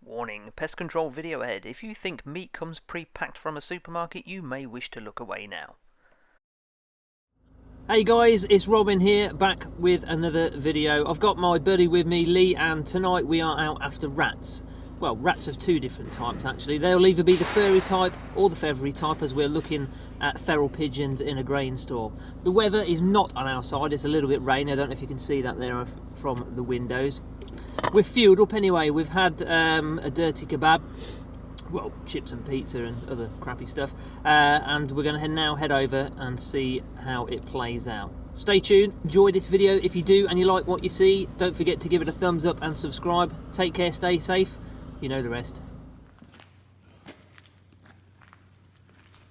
Warning, pest control video ahead. If you think meat comes pre-packed from a supermarket, you may wish to look away now. Hey guys, it's Robin here, back with another video. I've got my buddy with me, Lee, and tonight we are out after rats. Well, rats of two different types actually. They'll either be the furry type or the feathery type, as we're looking at feral pigeons in a grain store. The weather is not on our side, it's a little bit rainy. I don't know if you can see that there from the windows. We're fueled up anyway. We've had a dirty kebab, well, chips and pizza and other crappy stuff, and we're going to now head over and see how it plays out. Stay tuned, enjoy this video. If you do and you like what you see, don't forget to give it a thumbs up and subscribe. Take care, stay safe, you know the rest.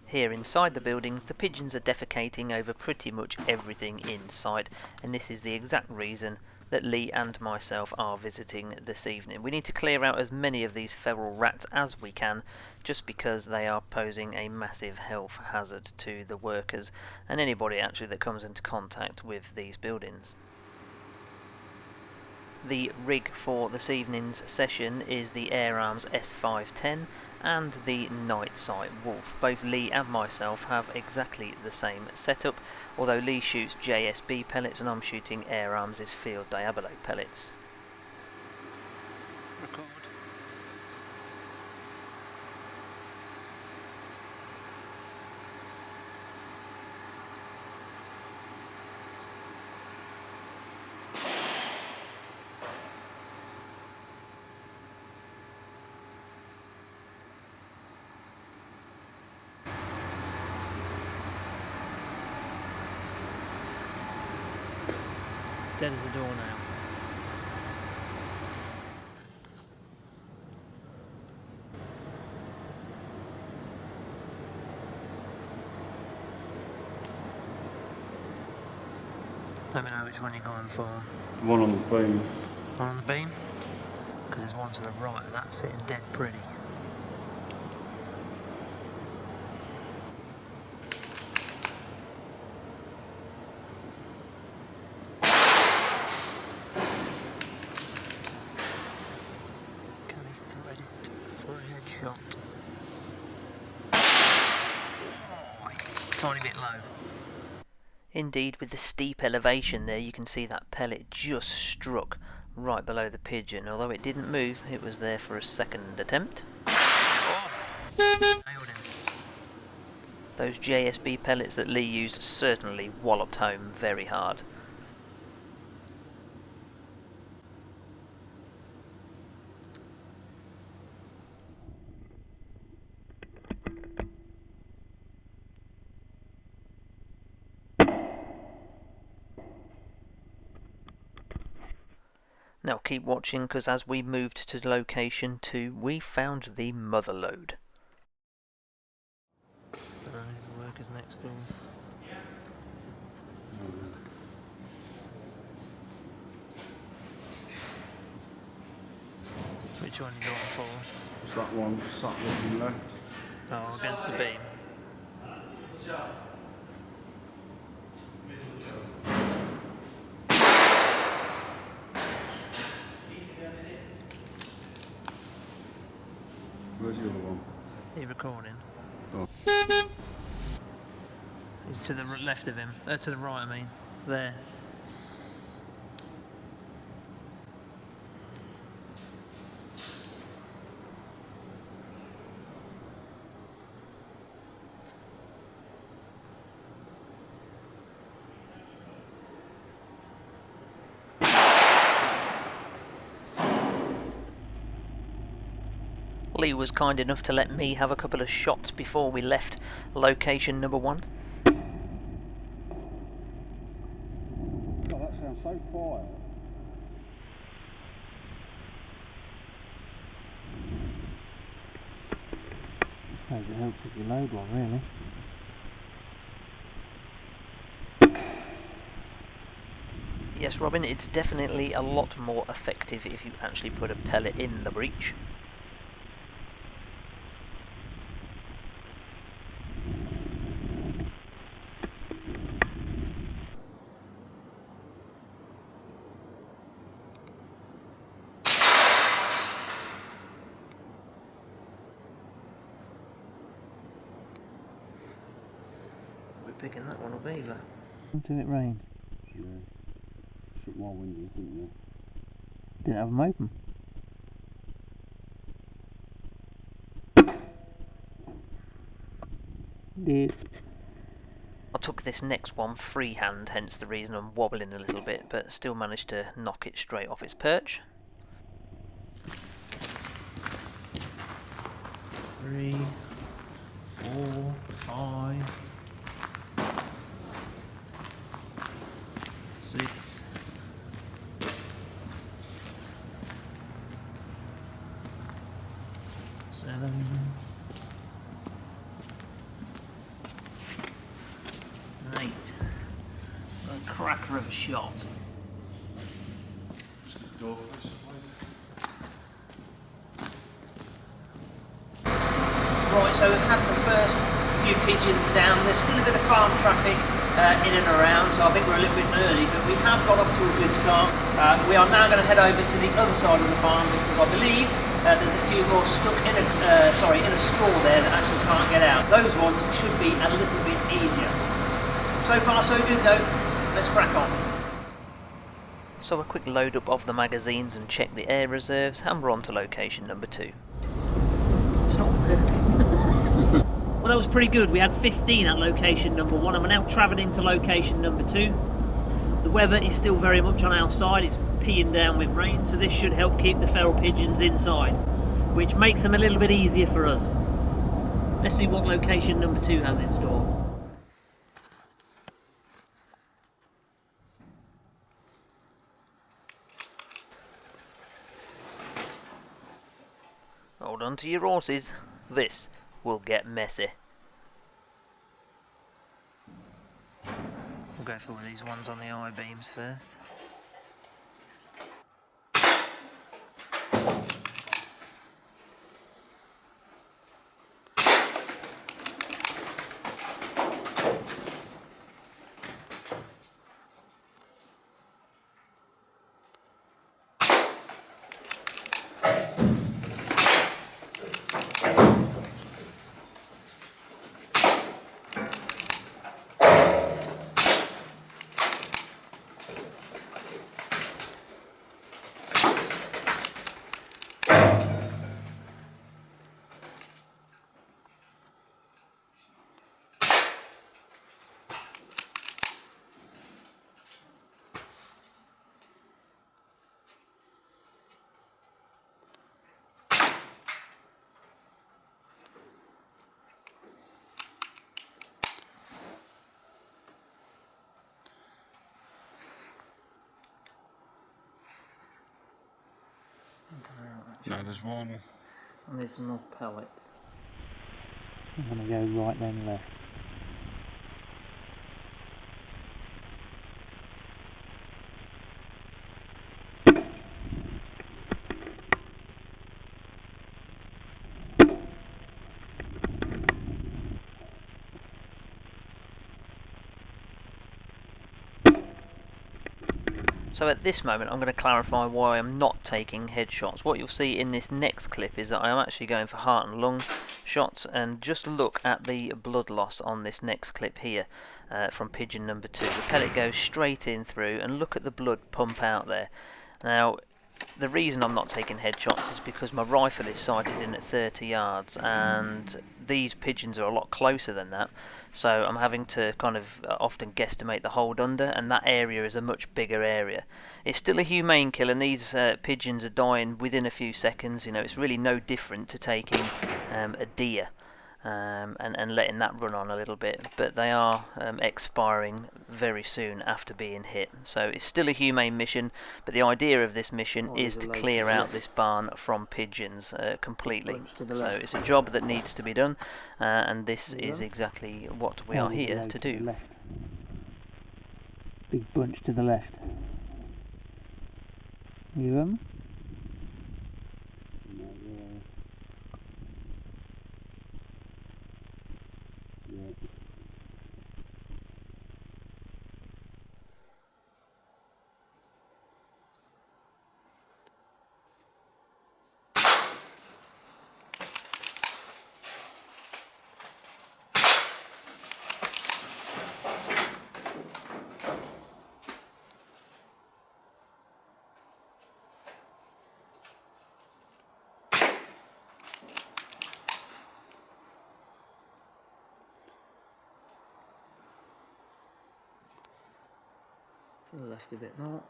Here inside the buildings, the pigeons are defecating over pretty much everything in sight, and this is the exact reason that Lee and myself are visiting this evening. We need to clear out as many of these feral rats as we can, just because they are posing a massive health hazard to the workers and anybody actually that comes into contact with these buildings. The rig for this evening's session is the Air Arms S510 and the NiteSite Wolf. Both Lee and myself have exactly the same setup, although Lee shoots JSB pellets and I'm shooting Air Arms' Field Diabolo pellets. Record. Dead as a door now. Let me know which one you're going for. The one on the beam. One on the beam? Because there's one to the right of that sitting dead pretty. Tiny bit low. Indeed, with the steep elevation there, you can see that pellet just struck right below the pigeon. Although it didn't move, it was there for a second attempt. Oh. Nailed him. Those JSB pellets that Lee used certainly walloped home very hard. Now keep watching, because as we moved to location 2, we found the mother lode. The workers next door. Which one are you going for? It's that one, sat looking left. Oh, against the beam. Where's the other one? Are you recording? Oh. He's to the left of him. To the right, I mean. There. Lee was kind enough to let me have a couple of shots before we left location number 1. Oh, that sounds so quiet. It helps if you load one, really. Yes, Robin, it's definitely a lot more effective if you actually put a pellet in the breech. picking that one up either. Did it rain? Yeah. Shut my windows, didn't you? Didn't have them open. Did. I took this next one freehand, hence the reason I'm wobbling a little bit, but still managed to knock it straight off its perch. 3, 4, 5, 6, 7, 8. A cracker of a shot. Door for this, Right, so we've had the first few pigeons down. There's still a bit of farm traffic in and around, so I think we're a little bit early, but we have got off to a good start. We are now going to head over to the other side of the farm because I believe there's a few more stuck in a store there that actually can't get out. Those ones should be a little bit easier. So far so good though, let's crack on. So a quick load up of the magazines and check the air reserves, and we're on to location number 2. Stop burping. Well, that was pretty good. We had 15 at location number 1 and we're now travelling to location number 2. The weather is still very much on our side. It's peeing down with rain, so this should help keep the feral pigeons inside, which makes them a little bit easier for us. Let's see what location number 2 has in store. Hold on to your horses. This will get messy. We'll go for one of these ones on the I-beams first. No, there's one. And there's more pellets. I'm going to go right then left. So at this moment I'm going to clarify why I'm not taking headshots. What you'll see in this next clip is that I am actually going for heart and lung shots, and just look at the blood loss on this next clip here from pigeon number 2. The pellet goes straight in through, and look at the blood pump out there. Now the reason I'm not taking headshots is because my rifle is sighted in at 30 yards and these pigeons are a lot closer than that, so I'm having to kind of often guesstimate the hold under, and that area is a much bigger area. It's still a humane kill, and these pigeons are dying within a few seconds. You know, it's really no different to taking a deer and letting that run on a little bit, but they are expiring very soon after being hit. So it's still a humane mission, but the idea of this mission is to clear out this barn from pigeons completely. So it's a job that needs to be done, and this is exactly what we are here to do. Big bunch to the left. You To the left a bit more.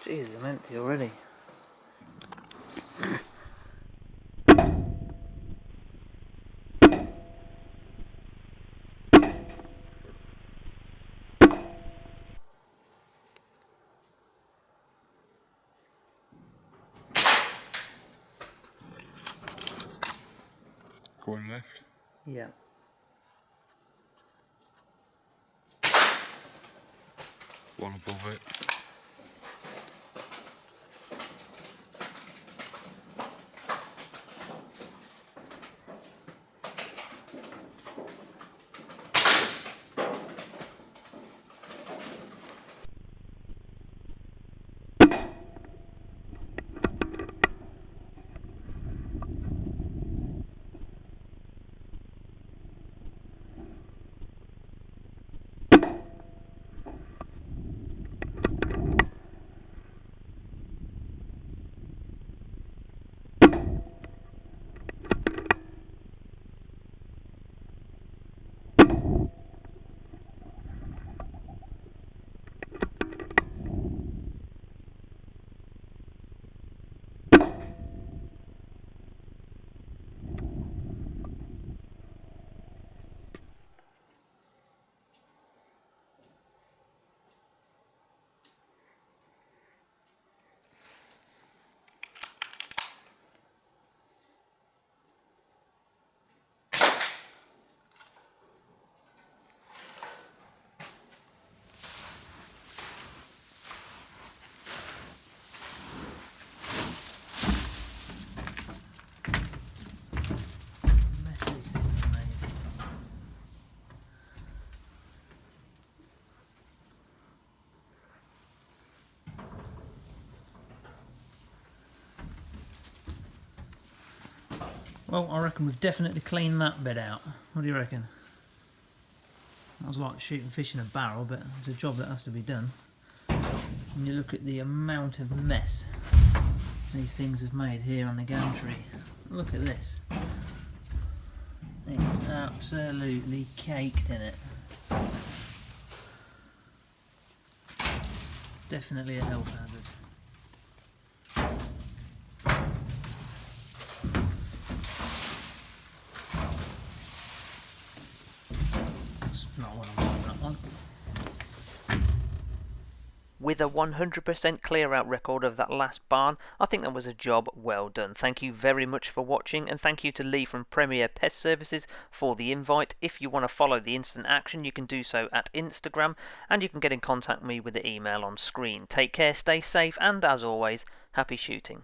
Jesus, I'm empty already. Going left. Yeah. One above it. Well, I reckon we've definitely cleaned that bit out. What do you reckon? That was like shooting fish in a barrel, but it's a job that has to be done. And you look at the amount of mess these things have made here on the gantry. Look at this. It's absolutely caked in it. Definitely a health hazard. With a 100% clear out record of that last barn, I think that was a job well done. Thank you very much for watching, and thank you to Lee from Premiere Pest Services for the invite. If you want to follow the instant action, you can do so at Instagram, and you can get in contact with me with the email on screen. Take care, stay safe, and as always, happy shooting.